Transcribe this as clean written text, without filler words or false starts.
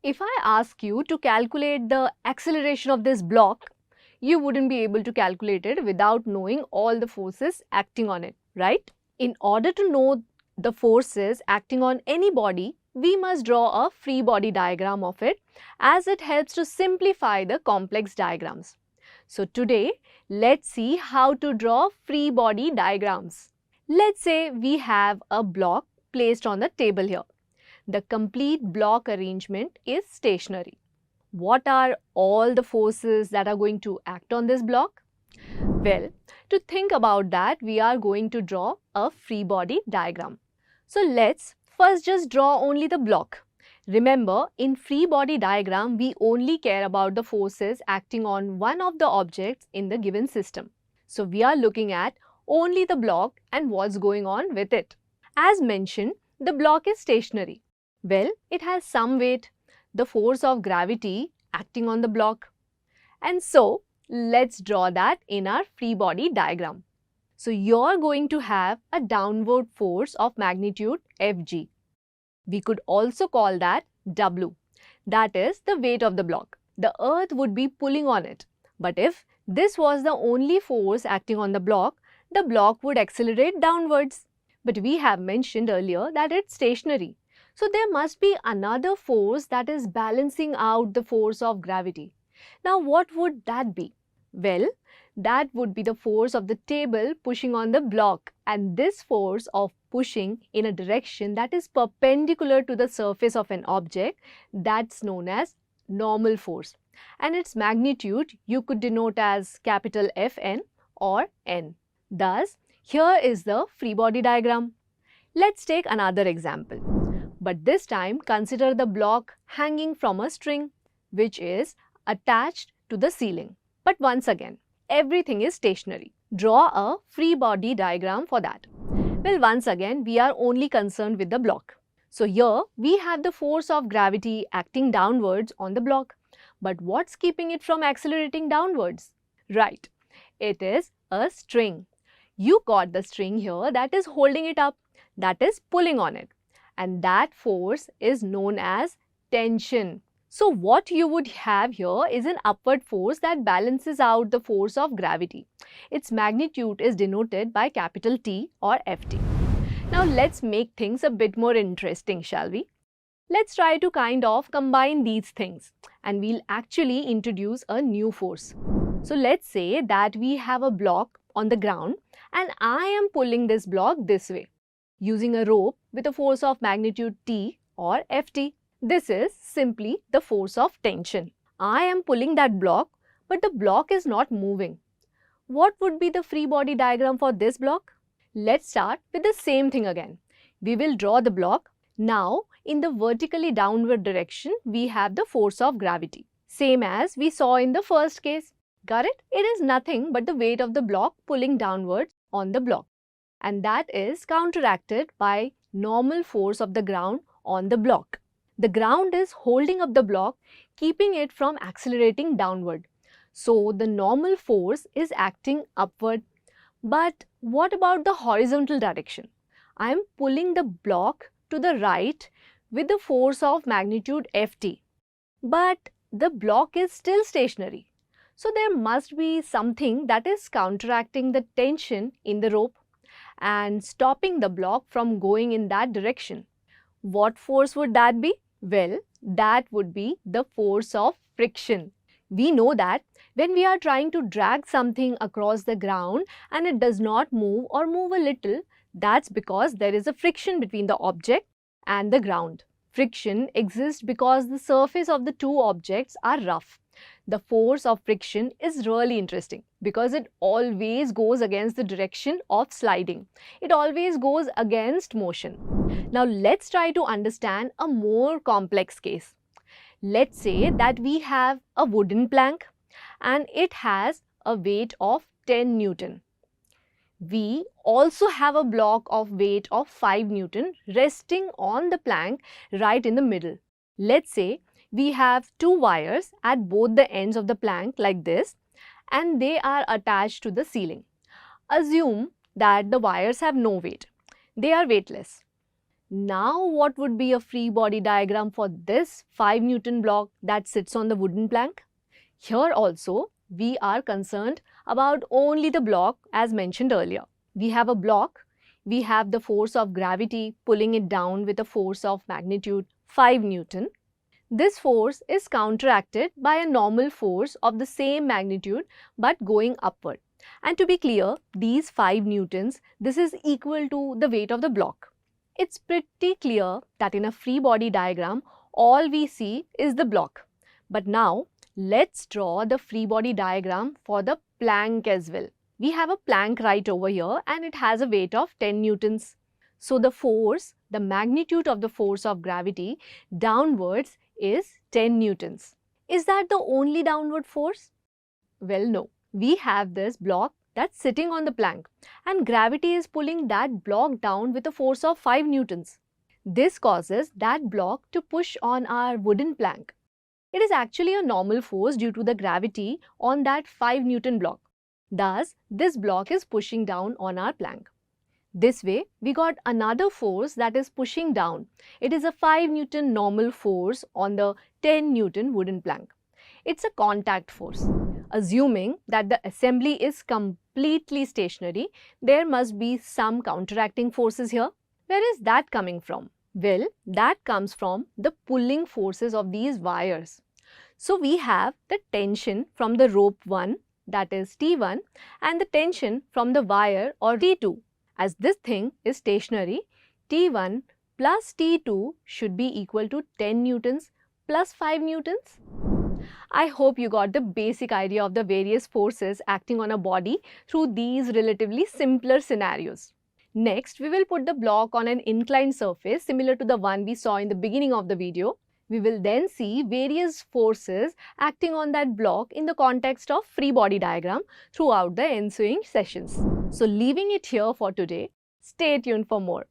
If I ask you to calculate the acceleration of this block, you wouldn't be able to calculate it without knowing all the forces acting on it, right? In order to know the forces acting on any body, we must draw a free body diagram of it, as it helps to simplify the complex diagrams. So today, let's see how to draw free body diagrams. Let's say we have a block placed on the table here. The complete block arrangement is stationary. What are all the forces that are going to act on this block? Well, to think about that, we are going to draw a free body diagram. So let's first just draw only the block. Remember, in free body diagram, we only care about the forces acting on one of the objects in the given system. So we are looking at only the block and what's going on with it. As mentioned, the block is stationary. Well, it has some weight, the force of gravity acting on the block. And so, let's draw that in our free body diagram. So, you're going to have a downward force of magnitude Fg. We could also call that W. That is the weight of the block. The earth would be pulling on it. But if this was the only force acting on the block would accelerate downwards. But we have mentioned earlier that it's stationary. So there must be another force that is balancing out the force of gravity. Now what would that be? Well, that would be the force of the table pushing on the block, and this force of pushing in a direction that is perpendicular to the surface of an object, that's known as normal force, and its magnitude you could denote as capital Fn or N. Thus, here is the free body diagram. Let's take another example. But this time consider the block hanging from a string which is attached to the ceiling. But once again, everything is stationary. Draw a free body diagram for that. Well, once again, we are only concerned with the block. So here we have the force of gravity acting downwards on the block. But what's keeping it from accelerating downwards? Right, it is a string. You got the string here that is holding it up, that is pulling on it. And that force is known as tension. So what you would have here is an upward force that balances out the force of gravity. Its magnitude is denoted by capital T or Ft. Now let's make things a bit more interesting, shall we? Let's try to kind of combine these things, and we'll actually introduce a new force. So let's say that we have a block on the ground and I am pulling this block this way using a rope with a force of magnitude T or Ft. This is simply the force of tension. I am pulling that block, but the block is not moving. What would be the free body diagram for this block? Let's start with the same thing again. We will draw the block. Now, in the vertically downward direction, we have the force of gravity. Same as we saw in the first case. Got it? It is nothing but the weight of the block pulling downwards on the block. And that is counteracted by normal force of the ground on the block. The ground is holding up the block, keeping it from accelerating downward. So the normal force is acting upward. But what about the horizontal direction? I am pulling the block to the right with the force of magnitude Ft. But the block is still stationary. So there must be something that is counteracting the tension in the rope and stopping the block from going in that direction. What force would that be? Well, that would be the force of friction. We know that when we are trying to drag something across the ground and it does not move or move a little, that's because there is a friction between the object and the ground. Friction exists because the surface of the two objects are rough. The force of friction is really interesting because it always goes against the direction of sliding. It always goes against motion. Now let's try to understand a more complex case. Let's say that we have a wooden plank and it has a weight of 10 Newton. We also have a block of weight of 5 Newton resting on the plank right in the middle. Let's say we have two wires at both the ends of the plank like this, and they are attached to the ceiling. Assume that the wires have no weight. They are weightless. Now what would be a free body diagram for this 5 Newton block that sits on the wooden plank? Here also, we are concerned about only the block as mentioned earlier. We have a block, we have the force of gravity pulling it down with a force of magnitude 5 Newton. This force is counteracted by a normal force of the same magnitude but going upward. And to be clear, these 5 newtons, this is equal to the weight of the block. It's pretty clear that in a free body diagram, all we see is the block. But now, let's draw the free body diagram for the plank as well. We have a plank right over here and it has a weight of 10 newtons. So the force, the magnitude of the force of gravity downwards is 10 newtons. Is that the only downward force? Well, no. We have this block that's sitting on the plank and gravity is pulling that block down with a force of 5 newtons. This causes that block to push on our wooden plank. It is actually a normal force due to the gravity on that 5 Newton block. Thus, this block is pushing down on our plank. This way, we got another force that is pushing down. It is a 5 Newton normal force on the 10 Newton wooden plank. It's a contact force. Assuming that the assembly is completely stationary, there must be some counteracting forces here. Where is that coming from? Well, that comes from the pulling forces of these wires. So we have the tension from the rope 1, that is T1, and the tension from the wire or T2. As this thing is stationary, T1 plus T2 should be equal to 10 newtons plus 5 newtons. I hope you got the basic idea of the various forces acting on a body through these relatively simpler scenarios. Next, we will put the block on an inclined surface similar to the one we saw in the beginning of the video. We will then see various forces acting on that block in the context of free body diagram throughout the ensuing sessions. So leaving it here for today, stay tuned for more.